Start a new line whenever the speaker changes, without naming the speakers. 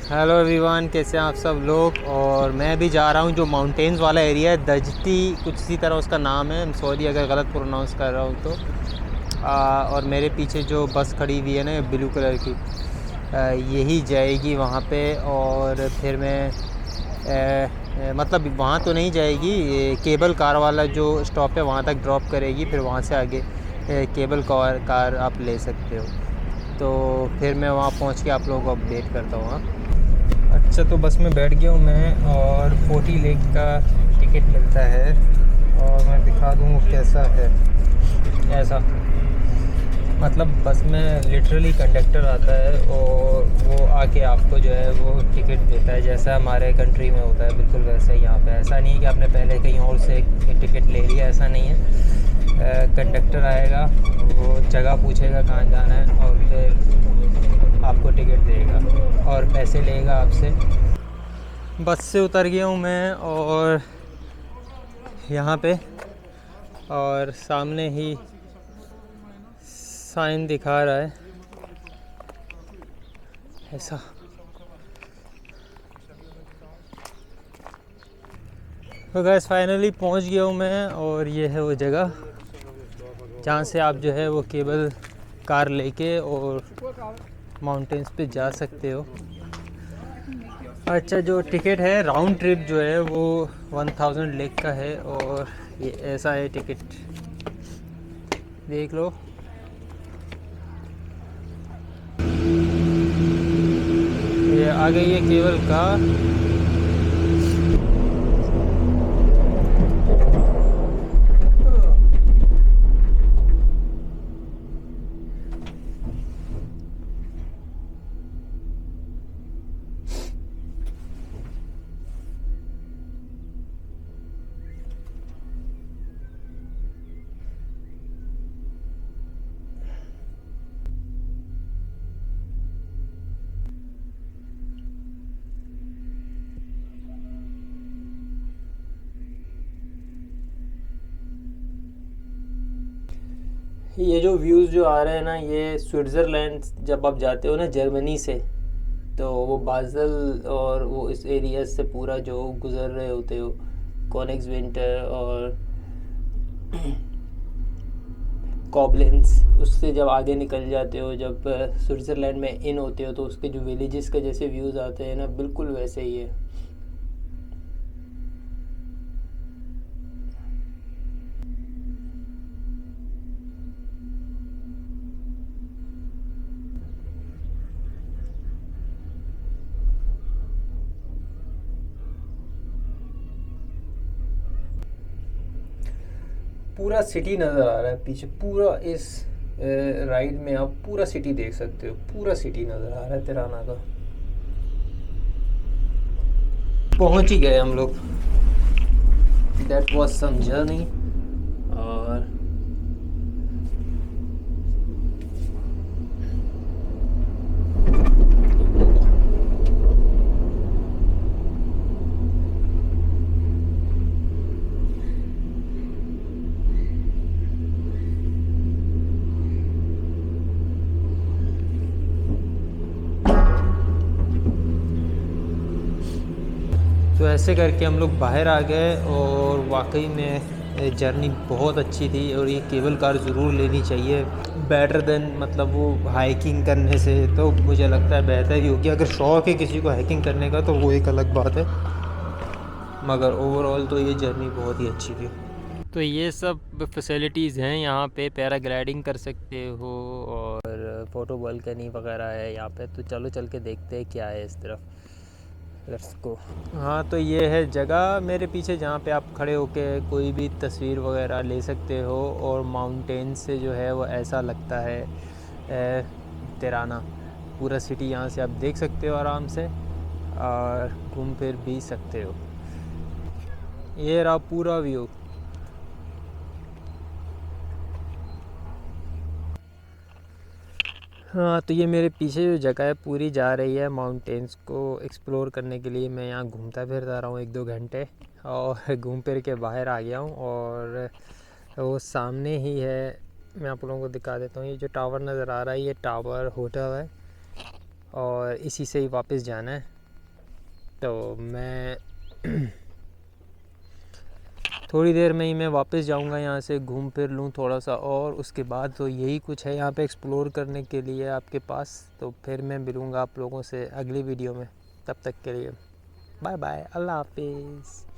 Hello everyone, कैसे हैं आप सब लोग। और मैं भी जा रहा हूँ जो माउंटेन्स वाला एरिया है, दजती कुछ इसी तरह उसका नाम है। सॉरी अगर गलत प्रोनाउंस कर रहा हूँ तो। और मेरे पीछे जो बस खड़ी हुई है ना ब्लू कलर की, यही जाएगी वहाँ पे। और फिर मैं मतलब वहाँ तो नहीं जाएगी, ये केबल कार वाला जो स्टॉप है वहाँ तक ड्रॉप करेगी, फिर वहाँ से आगे केबल कार आप ले सकते हो। तो फिर मैं वहाँ पहुँच के आप लोगों को अपडेट करता हूँ। हाँ, अच्छा, तो बस में बैठ गया हूँ मैं, और 40 लेक का टिकट मिलता है। और मैं दिखा दूँ वो कैसा है। ऐसा मतलब बस में लिटरली कंडक्टर आता है और वो आके आपको जो है वो टिकट देता है, जैसा हमारे कंट्री में होता है बिल्कुल वैसे ही यहाँ पे। ऐसा नहीं है कि आपने पहले कहीं और से टिकट ले लिया, ऐसा नहीं है। कंडक्टर आएगा, वो जगह पूछेगा कहाँ जाना है, और फिर आपको टिकट देगा और पैसे लेगा आपसे। बस से उतर गया हूँ मैं, और यहाँ पे और सामने ही साइन दिखा रहा है ऐसा। तो गैस फाइनली पहुँच गया हूँ मैं, और ये है वो जगह जहाँ से आप जो है वो केबल कार लेके और माउंटेन्स पे जा सकते हो। अच्छा, जो टिकट है राउंड ट्रिप जो है वो 1000 लेक का है, और ये ऐसा है टिकट, देख लो। ये आ गई है केबल कार। ये जो व्यूज़ जो आ रहे हैं ना, ये स्विट्ज़रलैंड जब आप जाते हो ना जर्मनी से, तो वो बाज़ल और वो इस एरिया से पूरा जो गुज़र रहे होते हो, कोनिग्स विंटर और कॉबलेंस, उससे जब आगे निकल जाते हो, जब स्विट्ज़रलैंड में इन होते हो, तो उसके जो विलेजेस के जैसे व्यूज़ आते हैं ना, बिल्कुल वैसे ही है। पूरा सिटी नज़र आ रहा है पीछे, पूरा इस राइड में आप पूरा सिटी देख सकते हो, पूरा सिटी नज़र आ रहा है तिराना का। पहुंच ही गए हम लोग। That was some journey. और तो ऐसे करके हम लोग बाहर आ गए, और वाकई में जर्नी बहुत अच्छी थी। और ये केबल कार ज़रूर लेनी चाहिए, बेटर देन मतलब वो हाइकिंग करने से तो मुझे लगता है बेहतर ही होगी। अगर शौक़ है किसी को हाइकिंग करने का तो वो एक अलग बात है, मगर ओवरऑल तो ये जर्नी बहुत ही अच्छी थी। तो ये सब फैसिलिटीज़ हैं यहाँ पे, पैराग्लाइडिंग कर सकते हो और फ़ोटो बालकनी वगैरह है यहाँ पे। तो चलो चल के देखते हैं क्या है इस तरफ। Let's go. हाँ, तो ये है जगह मेरे पीछे जहाँ पे आप खड़े होके कोई भी तस्वीर वगैरह ले सकते हो, और माउंटेन से जो है वो ऐसा लगता है तिराना। पूरा सिटी यहाँ से आप देख सकते हो आराम से, और घूम फिर भी सकते हो। ये रहा पूरा व्यू। हाँ, तो ये मेरे पीछे जो जगह है पूरी जा रही है माउंटेन्स को एक्सप्लोर करने के लिए। मैं यहाँ घूमता फिरता रहा हूँ 1-2 घंटे, और घूम फिर के बाहर आ गया हूँ। और वो सामने ही है, मैं आप लोगों को दिखा देता हूँ। ये जो टावर नज़र आ रहा है, ये टावर होटल है, और इसी से ही वापस जाना है। तो मैं थोड़ी देर में ही मैं वापस जाऊंगा यहाँ से, घूम फिर लूँ थोड़ा सा, और उसके बाद तो यही कुछ है यहाँ पे एक्सप्लोर करने के लिए आपके पास। तो फिर मैं मिलूँगा आप लोगों से अगली वीडियो में, तब तक के लिए बाय बाय, अल्लाह हाफिज़।